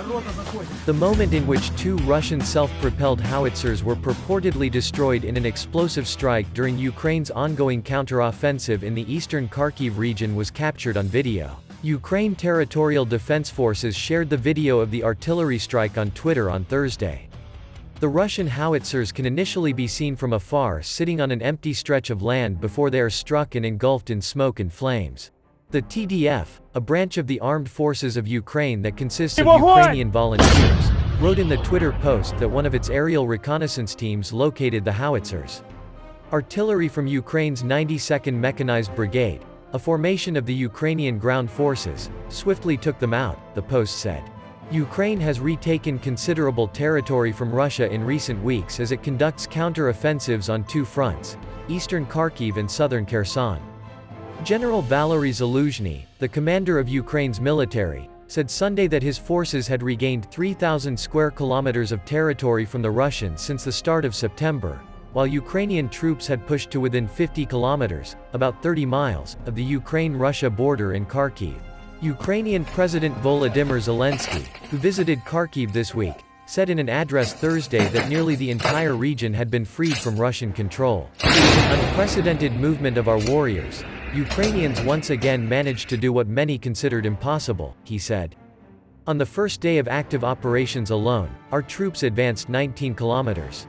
The moment in which two Russian self-propelled howitzers were purportedly destroyed in an explosive strike during Ukraine's ongoing counteroffensive in the eastern Kharkiv region was captured on video. Ukraine Territorial Defense Forces shared the video of the artillery strike on Twitter on Thursday. The Russian howitzers can initially be seen from afar sitting on an empty stretch of land before they are struck and engulfed in smoke and flames. The TDF, a branch of the armed forces of Ukraine that consists of Ukrainian volunteers, wrote in the Twitter post that one of its aerial reconnaissance teams located the howitzers. Artillery from Ukraine's 92nd Mechanized Brigade, a formation of the Ukrainian ground forces, swiftly took them out, the post said. Ukraine has retaken considerable territory from Russia in recent weeks as it conducts counter-offensives on two fronts, eastern Kharkiv and southern Kherson. General Valery Zaluzhny, the commander of Ukraine's military, said Sunday that his forces had regained 3,000 square kilometers of territory from the Russians since the start of September, while Ukrainian troops had pushed to within 50 kilometers, about 30 miles, of the Ukraine-Russia border in Kharkiv. Ukrainian President Volodymyr Zelensky, who visited Kharkiv this week, said in an address Thursday that nearly the entire region had been freed from Russian control. An unprecedented movement of our warriors. Ukrainians once again managed to do what many considered impossible, he said. On the first day of active operations alone, our troops advanced 19 kilometers.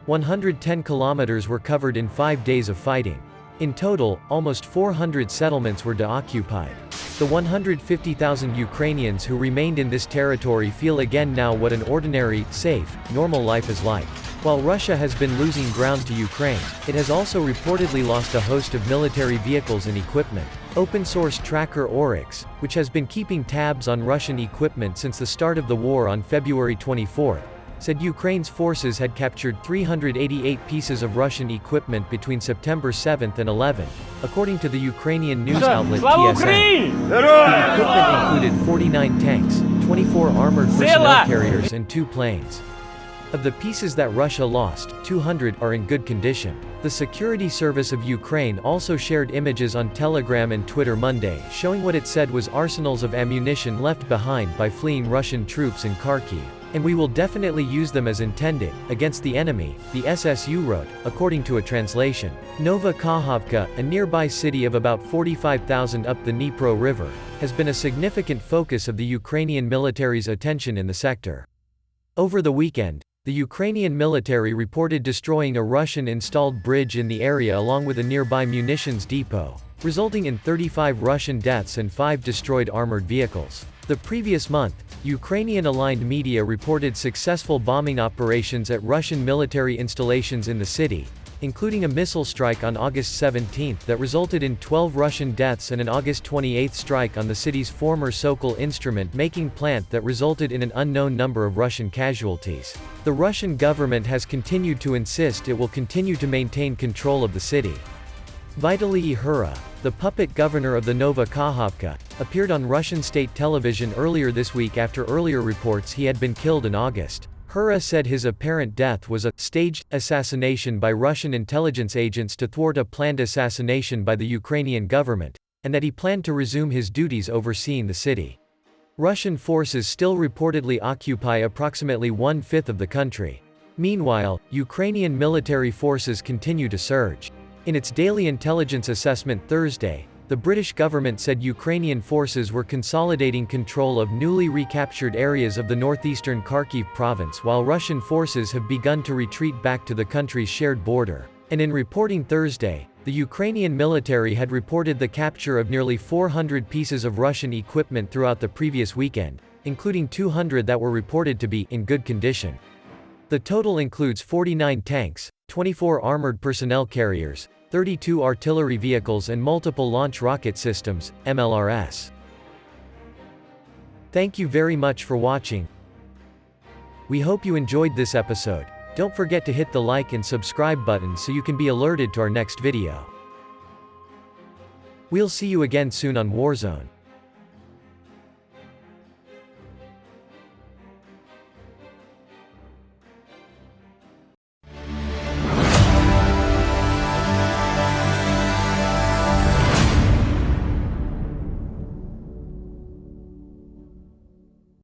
110 kilometers were covered in 5 days of fighting. In total, almost 400 settlements were deoccupied. The 150,000 Ukrainians who remained in this territory feel again now what an ordinary, safe, normal life is like. While Russia has been losing ground to Ukraine, it has also reportedly lost a host of military vehicles and equipment. Open-source tracker Oryx, which has been keeping tabs on Russian equipment since the start of the war on February 24, said Ukraine's forces had captured 388 pieces of Russian equipment between September 7 and 11, according to the Ukrainian news outlet TSN. The equipment included 49 tanks, 24 armored personnel carriers and 2 planes. Of the pieces that Russia lost, 200 are in good condition. The Security Service of Ukraine also shared images on Telegram and Twitter Monday showing what it said was arsenals of ammunition left behind by fleeing Russian troops in Kharkiv. And we will definitely use them as intended, against the enemy, the SSU wrote, according to a translation. Nova Kakhovka, a nearby city of about 45,000 up the Dnipro River, has been a significant focus of the Ukrainian military's attention in the sector. Over the weekend, the Ukrainian military reported destroying a Russian-installed bridge in the area along with a nearby munitions depot, resulting in 35 Russian deaths and 5 destroyed armored vehicles. The previous month, Ukrainian-aligned media reported successful bombing operations at Russian military installations in the city, including a missile strike on August 17 that resulted in 12 Russian deaths and an August 28 strike on the city's former Sokol instrument-making plant that resulted in an unknown number of Russian casualties. The Russian government has continued to insist it will continue to maintain control of the city. Vitaly Hura, the puppet governor of the Nova Kakhovka, appeared on Russian state television earlier this week after earlier reports he had been killed in August. Hura said his apparent death was a staged assassination by Russian intelligence agents to thwart a planned assassination by the Ukrainian government, and that he planned to resume his duties overseeing the city. Russian forces still reportedly occupy approximately 1/5 of the country. Meanwhile, Ukrainian military forces continue to surge. In its daily intelligence assessment Thursday, the British government said Ukrainian forces were consolidating control of newly recaptured areas of the northeastern Kharkiv province while Russian forces have begun to retreat back to the country's shared border. And in reporting Thursday, the Ukrainian military had reported the capture of nearly 400 pieces of Russian equipment throughout the previous weekend, including 200 that were reported to be in good condition. The total includes 49 tanks, 24 armored personnel carriers, 32 artillery vehicles and multiple launch rocket systems, MLRS. Thank you very much for watching. We hope you enjoyed this episode. Don't forget to hit the like and subscribe button so you can be alerted to our next video. We'll see you again soon on Warzone.